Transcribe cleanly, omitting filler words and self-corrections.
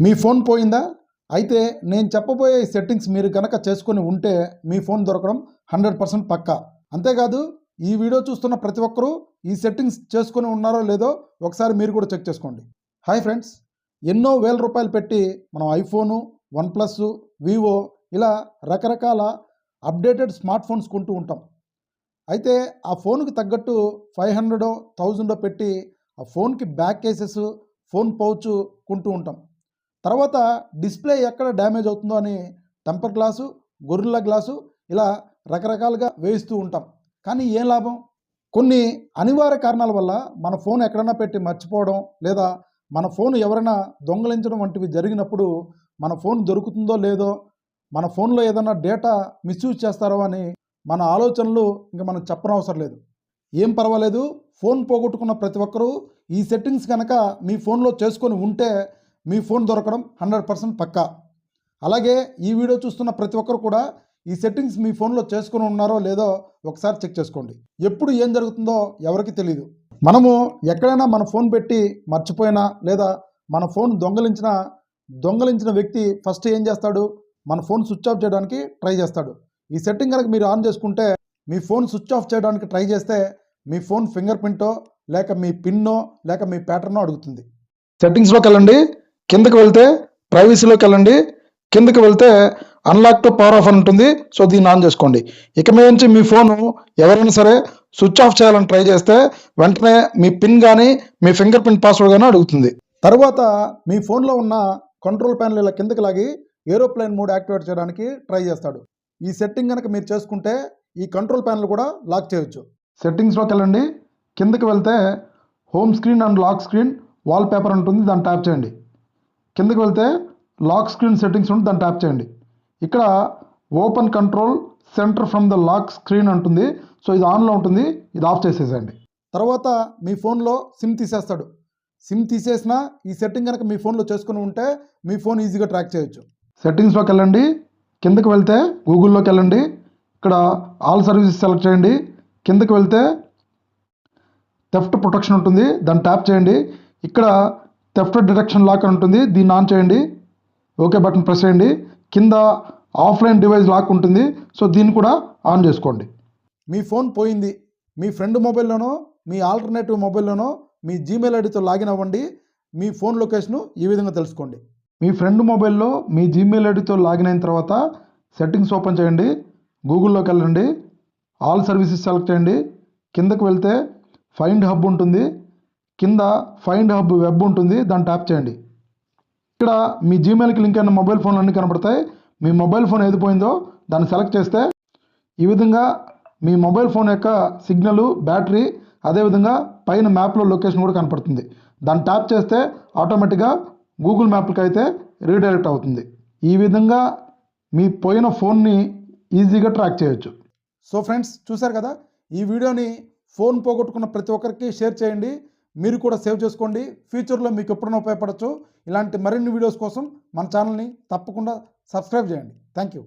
మీ phone పోయిందా? అయితే నేను చెప్పబోయే ఈ సెట్టింగ్స్ మీరు కనుక చేసుకొని ఉంటే మీ ఫోన్ దొరకడం 100% పక్కా. అంతేకాదు ఈ వీడియో చూస్తున్న ప్రతి ఒక్కరూ ఈ సెట్టింగ్స్ చేసుకొని ఉన్నారో లేదో ఒకసారి మీరు కూడా చెక్ చేసుకోండి. హాయ్ ఫ్రెండ్స్, ఎన్నో వేల రూపాయలు పెట్టి మనం ఐఫోను, వన్‌ప్లస్, వివో ఇలా రకరకాల అప్డేటెడ్ స్మార్ట్ ఫోన్స్ కొంటూ ఉంటాం. అయితే ఆ ఫోన్కి తగ్గట్టు 500 1000 పెట్టి ఆ ఫోన్కి బ్యాక్ కేసెస్, ఫోన్ పౌచ్ కొంటూ ఉంటాం. తర్వాత డిస్ప్లే ఎక్కడ డ్యామేజ్ అవుతుందో అని టెంపర్ గ్లాసు, గొరిల్లా గ్లాసు ఇలా రకరకాలుగా వేయిస్తూ ఉంటాం. కానీ ఏం లాభం? కొన్ని అనివార్య కారణాల వల్ల మన ఫోన్ ఎక్కడన్నా పెట్టి మర్చిపోవడం, లేదా మన ఫోన్ ఎవరైనా దొంగలించడం వంటివి జరిగినప్పుడు మన ఫోన్ దొరుకుతుందో లేదో, మన ఫోన్లో ఏదైనా డేటా మిస్యూజ్ చేస్తారో అని మన ఆలోచనలు ఇంకా మనం చెప్పనవసరం లేదు. ఏం పర్వాలేదు, ఫోన్ పోగొట్టుకున్న ప్రతి ఒక్కరూ ఈ సెట్టింగ్స్ కనుక మీ ఫోన్లో చేసుకొని ఉంటే మీ ఫోన్ దొరకడం 100% పక్కా. అలాగే ఈ వీడియో చూస్తున్న ప్రతి ఒక్కరు కూడా ఈ సెట్టింగ్స్ మీ ఫోన్లో చేసుకొని ఉన్నారో లేదో ఒకసారి చెక్ చేసుకోండి. ఎప్పుడు ఏం జరుగుతుందో ఎవరికి తెలియదు. మనము ఎక్కడైనా మన ఫోన్ పెట్టి మర్చిపోయినా, లేదా మన ఫోన్ దొంగలించిన వ్యక్తి ఫస్ట్ ఏం చేస్తాడు? మన ఫోన్ స్విచ్ ఆఫ్ చేయడానికి ట్రై చేస్తాడు. ఈ సెట్టింగ్ కనుక మీరు ఆన్ చేసుకుంటే మీ ఫోన్ స్విచ్ ఆఫ్ చేయడానికి ట్రై చేస్తే మీ ఫోన్ ఫింగర్ ప్రింటో, లేక మీ పిన్నో, లేక మీ ప్యాటర్నో అడుగుతుంది. సెట్టింగ్స్లోకి వెళ్ళండి, కిందకి వెళ్తే ప్రైవసీలోకి వెళ్ళండి, కిందకి వెళ్తే అన్లాక్ టు పవర్ ఆఫ్ అని ఉంటుంది. సో దీన్ని ఆన్ చేసుకోండి. ఇక మీద నుంచి మీ ఫోను ఎవరైనా సరే స్విచ్ ఆఫ్ చేయాలని ట్రై చేస్తే వెంటనే మీ పిన్ కానీ, మీ ఫింగర్ ప్రింట్ పాస్వర్డ్ కానీ అడుగుతుంది. తర్వాత మీ ఫోన్లో ఉన్న కంట్రోల్ ప్యానెల్ ఇలా కిందకి లాగి ఏరోప్లేన్ మోడ్ యాక్టివేట్ చేయడానికి ట్రై చేస్తాడు. ఈ సెట్టింగ్ కనుక మీరు చేసుకుంటే ఈ కంట్రోల్ ప్యానెల్ కూడా లాక్ చేయొచ్చు. సెట్టింగ్స్లోకి వెళ్ళండి, కిందకి వెళ్తే home screen and lock screen wallpaper ఉంటుంది, దాన్ని ట్యాప్ చేయండి. కిందకి వెళ్తే లాక్ స్క్రీన్ సెట్టింగ్స్ ఉంటుంది, దాన్ని ట్యాప్ చేయండి. ఇక్కడ open control centre from the lock screen ఉంటుంది. సో ఇది ఆన్లో ఉంటుంది, ఇది ఆఫ్ చేసేసేయండి. తర్వాత మీ ఫోన్లో సిమ్ తీసేస్తాడు. సిమ్ తీసేసినా ఈ సెట్టింగ్ కనుక మీ ఫోన్లో చేసుకుని ఉంటే మీ ఫోన్ ఈజీగా ట్రాక్ చేయొచ్చు. సెట్టింగ్స్లోకి వెళ్ళండి, కిందకి వెళ్తే గూగుల్లోకి వెళ్ళండి, ఇక్కడ ఆల్ సర్వీసెస్ సెలెక్ట్ చేయండి. కిందకి వెళ్తే థెఫ్ట్ ప్రొటెక్షన్ ఉంటుంది, దాన్ని ట్యాప్ చేయండి. ఇక్కడ థెఫ్ట్ డిటెక్షన్ లాక్ అని ఉంటుంది, దీన్ని ఆన్ చేయండి. ఓకే బటన్ ప్రెస్ చేయండి. కింద ఆఫ్లైన్ డివైస్ లాక్ ఉంటుంది, సో దీన్ని కూడా ఆన్ చేసుకోండి. మీ ఫోన్ పోయింది, మీ ఫ్రెండ్ మొబైల్లోనో, మీ ఆల్టర్నేటివ్ మొబైల్లోనో మీ జీమెయిల్ ఐడితో లాగిన్ అవ్వండి. మీ ఫోన్ లొకేషను ఈ విధంగా తెలుసుకోండి. మీ ఫ్రెండ్ మొబైల్లో మీ జీమెయిల్ ఐడితో లాగిన్ అయిన తర్వాత సెట్టింగ్స్ ఓపెన్ చేయండి, గూగుల్లోకి వెళ్ళండి, ఆల్ సర్వీసెస్ సెలెక్ట్ చేయండి. కిందకి వెళ్తే ఫైండ్ హబ్ ఉంటుంది, కింద ఫైండ్ హబ్ వెబ్ ఉంటుంది, దాన్ని ట్యాప్ చేయండి. ఇక్కడ మీ జీమెయిల్కి లింక్ అయిన మొబైల్ ఫోన్లు అన్నీ కనపడతాయి. మీ మొబైల్ ఫోన్ ఏది పోయిందో దాన్ని సెలెక్ట్ చేస్తే ఈ విధంగా మీ మొబైల్ ఫోన్ యొక్క సిగ్నల్, బ్యాటరీ, అదేవిధంగా పైన మ్యాప్లో లొకేషన్ కూడా కనపడుతుంది. దాన్ని ట్యాప్ చేస్తే ఆటోమేటిక్గా గూగుల్ మ్యాప్కి అయితే రీడైరెక్ట్ అవుతుంది. ఈ విధంగా మీ పోయిన ఫోన్ని ఈజీగా ట్రాక్ చేయొచ్చు. సో ఫ్రెండ్స్, చూశారు కదా, ఈ వీడియోని ఫోన్ పోగొట్టుకున్న ప్రతి ఒక్కరికి షేర్ చేయండి. మీరు కూడా సేవ్ చేసుకోండి. ఫ్యూచర్లో మీకు ఎప్పుడైనా ఉపయోగపడచ్చు. ఇలాంటి మరిన్ని వీడియోస్ కోసం మన ఛానల్ని తప్పకుండా సబ్స్క్రైబ్ చేయండి. Thank you.